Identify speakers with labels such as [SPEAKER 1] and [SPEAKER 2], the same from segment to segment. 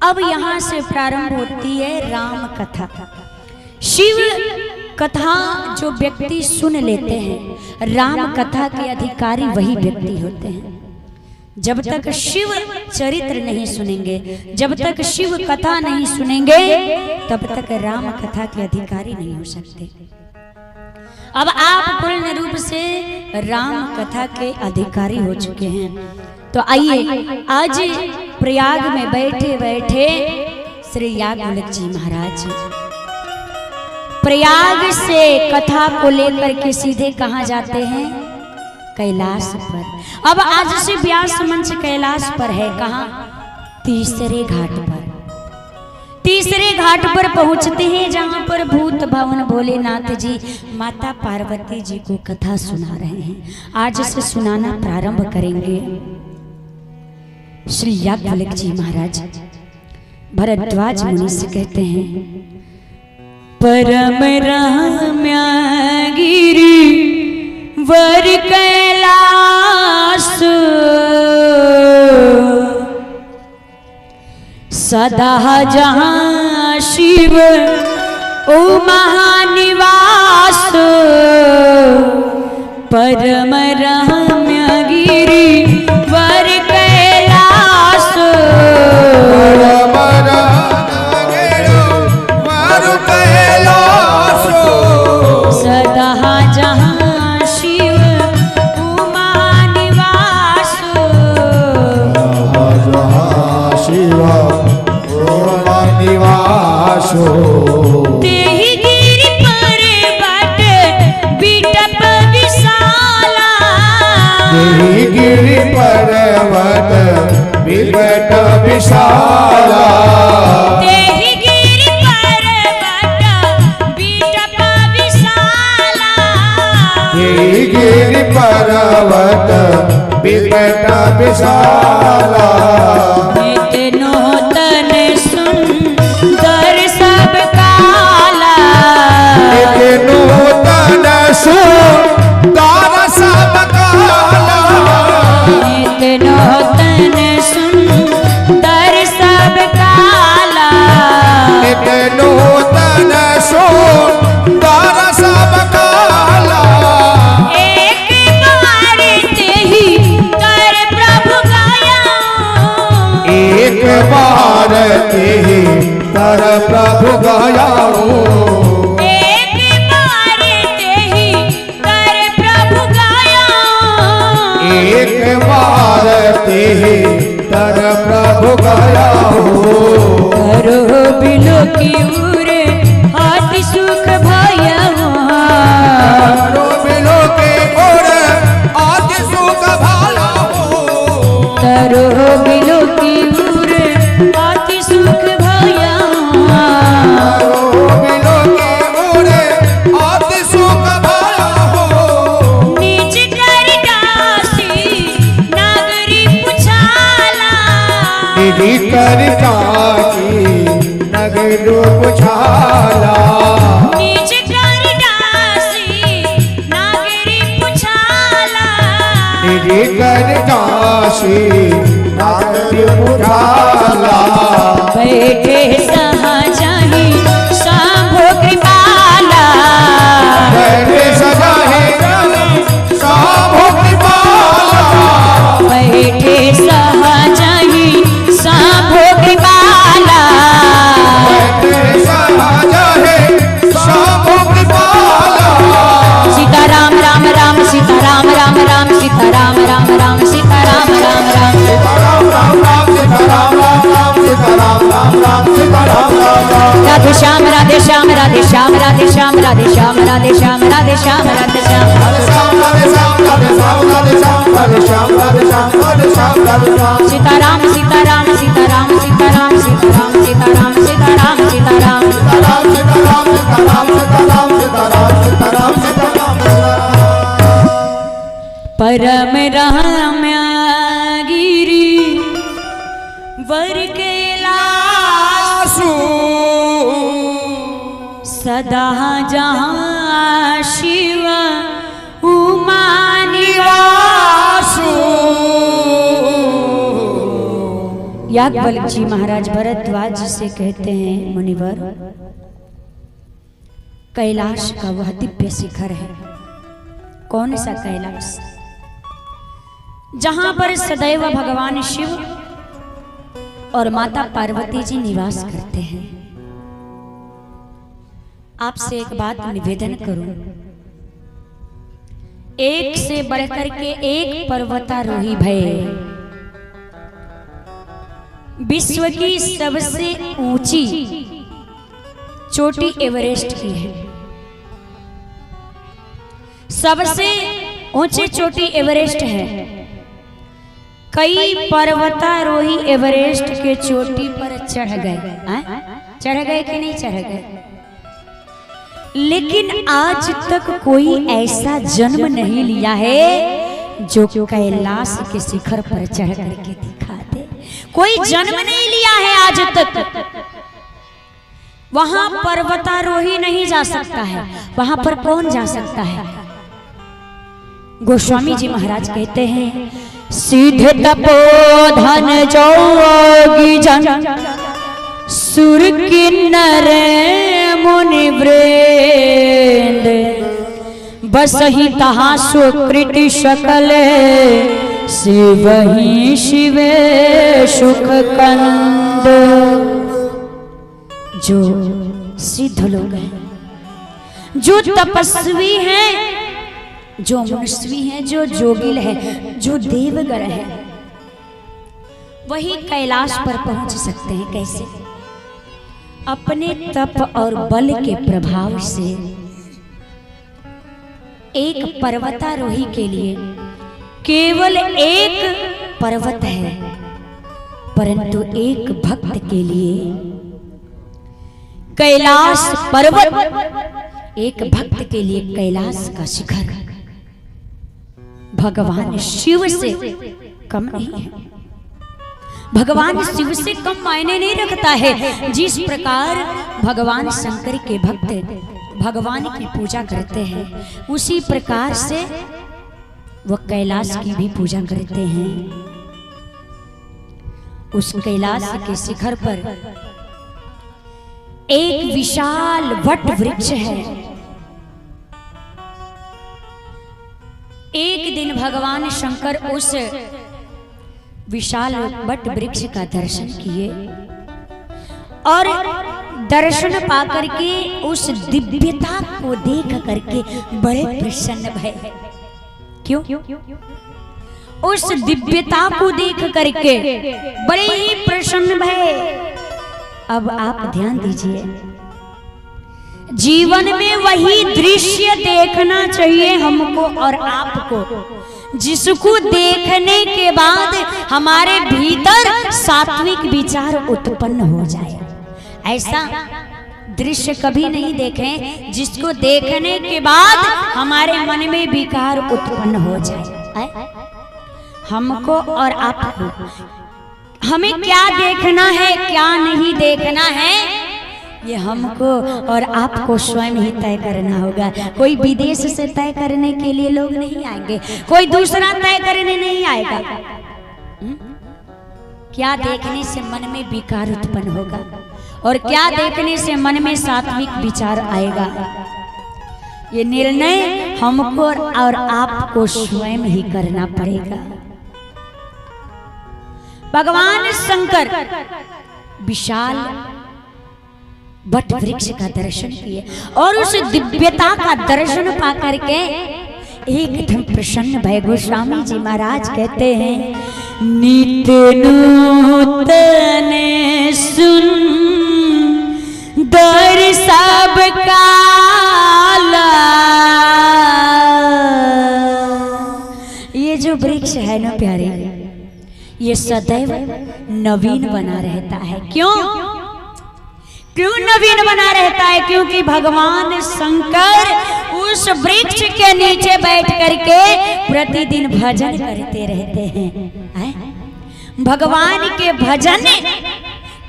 [SPEAKER 1] अब यहाँ से प्रारंभ होती है राम कथा। शिव कथा जो व्यक्ति सुन लेते हैं, राम कथा के अधिकारी वही व्यक्ति होते हैं। जब तक शिव चरित्र नहीं सुनेंगे, जब तक शिव कथा नहीं सुनेंगे, तब तक राम कथा के अधिकारी नहीं हो सकते। अब आप पूर्ण रूप से राम कथा के अधिकारी हो चुके हैं। तो आइए आज प्रयाग में बैठे बैठे श्री याज्ञवल्क्य जी महाराज प्रयाग से कथा को लेकर के सीधे कहाँ जाते हैं? कैलाश पर। अब आज से व्यास मंच कैलाश पर है। कहाँ? तीसरे घाट पर। तीसरे घाट पर पहुंचते हैं जहां पर भूत भवन भोलेनाथ जी माता पार्वती जी को कथा सुना रहे हैं। आज से सुनाना प्रारंभ करेंगे श्री याज्ञवल्क्य जी महाराज। भरद्वाज मुनि से कहते हैं, परम रम्या गिरि वर कैलाश सदा जहां शिव ओ महानिवास। परम रम्या गिरि वर कैलाश सदा जहां शिव उमा निवास।
[SPEAKER 2] शिव उमा निवास
[SPEAKER 1] तेहि गिरि पर्वत बिटप विशाला।
[SPEAKER 2] तेहि गिरि पर्वत बिटप विशाला।
[SPEAKER 1] तेहि गिरि पर्वत बिटप विशाला।
[SPEAKER 2] तेहि गिरि पर्वत बिटप विशाला।
[SPEAKER 1] नित्य तन सुंदर सब काला।
[SPEAKER 2] नित्य नूतन सुंदर सब काला।
[SPEAKER 1] नित्य नूतन सुंदर सब काला।
[SPEAKER 2] नित्य नूतन सुंदर सब काला।
[SPEAKER 1] एक बार तेहि कर प्रभु गाया।
[SPEAKER 2] एक बार तेहि कर प्रभु गायाओ।
[SPEAKER 1] एक बार तेहि कर प्रभु गाया।
[SPEAKER 2] एक बार तेहि कर प्रभु गायाओ।
[SPEAKER 1] करो बिलो की उरे हाथी सुख भया।
[SPEAKER 2] करो बिलो के ओर आज सुख भाला हो।
[SPEAKER 1] करो बिलो की उरे हाथी सुख भया।
[SPEAKER 2] करो बिलो के ओर आज सुख भाला हो।
[SPEAKER 1] नीच कर दासी नागरी पुछाला।
[SPEAKER 2] निधि कर जाकी नगरो पुछाला।
[SPEAKER 1] नीच कर दासी नागरी पुछाला।
[SPEAKER 2] निधि कर जासी नगरो पुछाला।
[SPEAKER 1] बैठे सहजाही सांभो कृपाला।
[SPEAKER 2] बैठे सजाहे साभो कृपाला।
[SPEAKER 1] बैठे सहजाही सांभो कृपाला।
[SPEAKER 2] बैठे सजाहे साभो कृपाला।
[SPEAKER 1] सीताराम राम राम सीताराम राम राम सीताराम राम राम सीताराम राम राम।
[SPEAKER 2] सीताराम राम राम सीताराम राम राम सीताराम राम राम सीताराम राम राम।
[SPEAKER 1] राधे श्याम राधे श्याम राधे श्याम राधे श्याम राधे श्याम राधे श्याम राधे श्याम राधे श्याम।
[SPEAKER 2] राधे श्याम राधे श्याम राधे श्याम राधे श्याम राधे श्याम राधे श्याम राधे श्याम राधे श्याम।
[SPEAKER 1] सीताराम सीताराम सीताराम सीताराम सीताराम सीताराम सीताराम सीताराम।
[SPEAKER 2] सीताराम सीताराम सीताराम सीताराम सीताराम सीताराम सीताराम।
[SPEAKER 1] परम रम्या गिरि वर कैलाश सदा जहां शिव उमा निवास। याज्ञवल्क्य जी महाराज भरद्वाज जी से कहते हैं, मुनिवर, कैलाश का वह दिव्य शिखर है। कौन सा कैलाश? जहां पर सदैव भगवान शिव और माता पार्वती जी निवास करते हैं। आपसे एक बात निवेदन करूं, एक से बढ़कर के एक पर्वतारोही भय विश्व की सबसे ऊंची चोटी एवरेस्ट की है। सबसे ऊंची चोटी एवरेस्ट है। कई पर्वतारोही एवरेस्ट के चोटी पर चढ़ गए। चढ़ गए कि नहीं चढ़ गए? लेकिन आज तक कोई ऐसा जन्म नहीं लिया है जो कैलाश के शिखर पर चढ़ करके दिखा दे। कोई जन्म नहीं लिया है आज तक। वहां पर्वतारोही नहीं जा सकता है। वहां पर कौन जा सकता है? गोस्वामी जी महाराज कहते हैं, सीधे तपोधन जोगी जन सुर किन्नर मुनि वृंद बसहि तहाँ सुकृति सकल शिवहि शिवे सुख कंद। जो सिद्ध लोग हैं, जो तपस्वी हैं, जो मुनस्वी हैं, जो जोगिल है, जो देवगण है, वही कैलाश पर पहुंच सकते हैं। कैसे? अपने तप और बल के प्रभाव से। एक पर्वतारोही के लिए केवल एक पर्वत है, परंतु एक भक्त के लिए कैलाश पर्वत, एक भक्त के लिए कैलाश का शिखर भगवान शिव से कम नहीं है। भगवान शिव से कम मायने नहीं रखता है। जिस प्रकार भगवान शंकर के भक्त भगवान की पूजा करते हैं, उसी प्रकार से वह कैलाश की भी पूजा करते हैं। उस कैलाश के शिखर पर एक विशाल वट वृक्ष है। एक दिन भगवान शंकर उस विशाल वट वृक्ष का दर्शन किए और दर्शन पाकर के उस दिव्यता को देख करके बड़े प्रसन्न भय। क्यों? उस दिव्यता को देख करके बड़े ही प्रसन्न भय। अब आप ध्यान दीजिए, जीवन में वही दृश्य देखना चाहिए हमको और आपको, जिसको देखने के बाद हमारे भीतर सात्विक विचार उत्पन्न हो जाए। ऐसा दृश्य कभी नहीं देखें जिसको देखने के बाद हमारे मन में विकार उत्पन्न हो जाए। हमको और आपको हमें क्या देखना है, क्या नहीं देखना है, ये हमको और आपको स्वयं ही तय करना होगा। कोई विदेश से तय करने के लिए लोग नहीं आएंगे, कोई दूसरा तय करने नहीं आएगा। क्या देखने से मन में विकार उत्पन्न होगा और क्या देखने से मन में सात्विक विचार आएगा, ये निर्णय हमको और आपको स्वयं ही करना पड़ेगा। भगवान शंकर विशाल वट वृक्ष का दर्शन किए और उस दिव्यता का दर्शन पाकर के एकदम प्रसन्न भय। गोस्वामी जी महाराज कहते हैं, नित्य नूतन सुन दर सब काला। ये जो वृक्ष है ना प्यारे, ये सदैव नवीन बना रहता है। क्यों नवीन बना रहता है? क्योंकि भगवान शंकर उस वृक्ष के नीचे बैठ करके प्रतिदिन भजन करते रहते हैं। भगवान के भजन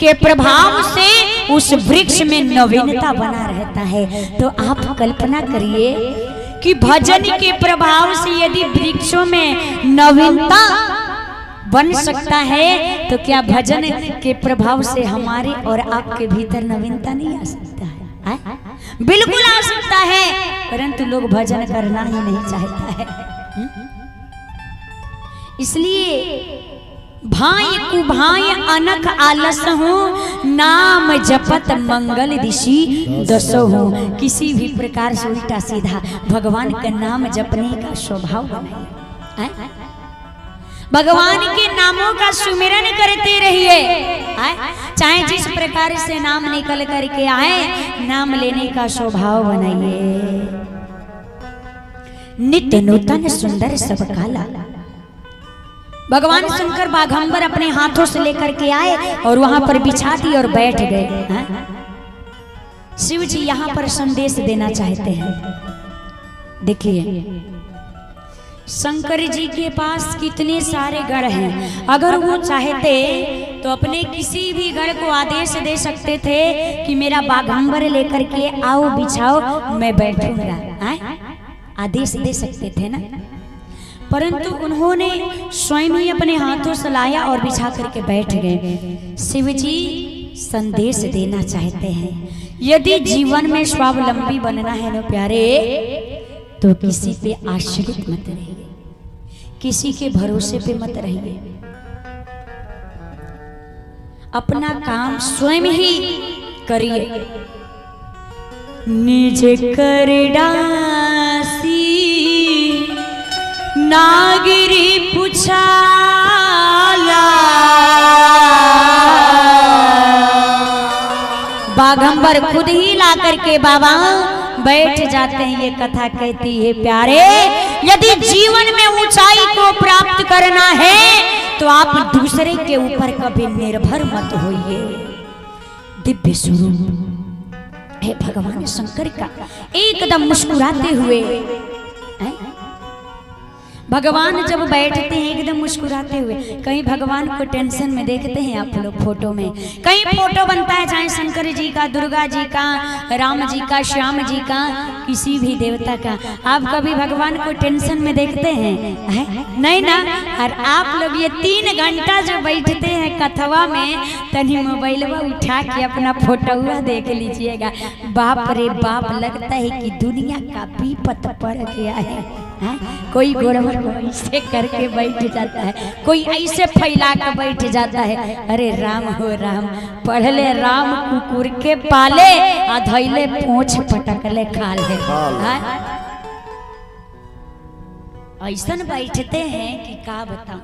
[SPEAKER 1] के प्रभाव से उस वृक्ष में नवीनता बना रहता है। तो आप कल्पना करिए कि भजन के प्रभाव से यदि वृक्षों में नवीनता बन सकता है तो क्या भजन के प्रभाव से हमारे और आपके भीतर नवीनता नहीं आ सकता है? बिल्कुल आ सकता है, परंतु लोग भजन करना ही नहीं चाहता है। इसलिए भाई कुभाई अनख आलस हूँ, नाम जपत मंगल दिशी दसो हूँ। किसी भी प्रकार से उल्टा सीधा भगवान का नाम जपने का स्वभाव बनाइए, भगवान के नामों का सुमिरन करते रहिए। चाहे जिस प्रकार से नाम निकल करके आए, नाम लेने का स्वभाव बनाइए। नित्य नूतन सुंदर सब काला। भगवान शंकर बाघंबर अपने हाथों से लेकर के आए और वहां पर बिछा दी और बैठ गए। शिव जी यहां पर संदेश देना चाहते हैं। देखिए, शंकर जी के पास कितने सारे गढ़ हैं। अगर वो चाहते तो अपने किसी भी गढ़ को आदेश दे सकते थे कि मेरा बाघंबर लेकर के आओ, बिछाओ, मैं बैठूंगा। आदेश दे सकते थे ना, परंतु उन्होंने स्वयं ही अपने हाथों से लाया और बिछा करके बैठ गए। शिव जी संदेश देना चाहते हैं, यदि जीवन में स्वावलंबी बनना है ना प्यारे, तो किसी पे आश्रित मत रहिए, किसी के भरोसे पे मत रहिए। अपना काम स्वयं ही करिए। निज कर डासी नागरी पुछाला, बाघंबर खुद ही ला करके बाबा बैठ जाते हैं। ये कथा कहती है प्यारे, यदि जीवन में ऊंचाई को प्राप्त करना है तो आप दूसरे के ऊपर कभी निर्भर मत होइए। दिव्य स्वरूप है भगवान शंकर का। एकदम मुस्कुराते हुए भगवान जब बैठते हैं एकदम मुस्कुराते हुए। कहीं भगवान को टेंशन में देखते हैं आप लोग फोटो में? कहीं फोटो बनता है चाहे शंकर जी का, दुर्गा जी का, राम जी का, श्याम जी का, किसी भी देवता का, आप कभी भगवान को टेंशन में देखते हैं? नहीं ना। और आप लोग ये 3 घंटा जो बैठते हैं कथवा में, तनी मोबाइल उठा के अपना फोटो देख लीजिएगा। बाप रे बाप, लगता है कि दुनिया का विपत पड़ गया है। कोई गोरवर ऐसे करके बैठ जाता है, कोई ऐसे फैला के बैठ जाता है। अरे राम हो राम, पढ़ले राम कुकुर के पाले, अधैले पोंछ पटकले खाले। ऐसा बैठते हैं कि का बताऊं।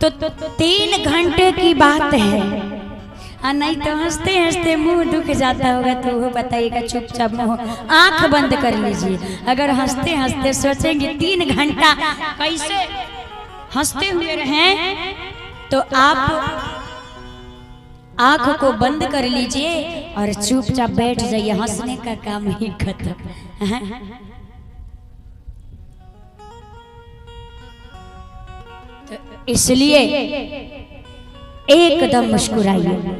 [SPEAKER 1] तो 3 घंटे की बात है। नहीं तो हंसते हंसते मुंह दुख जाता होगा तो वो बताइएगा, चुपचाप मुंह आंख बंद कर लीजिए। अगर हंसते हंसते सोचेंगे 3 घंटा कैसे हंसते हुए रहें, तो आप आंख को बंद कर लीजिए और चुपचाप बैठ जाइए। हंसने का काम ही खत्म। तो इसलिए एकदम मुस्कुराइए।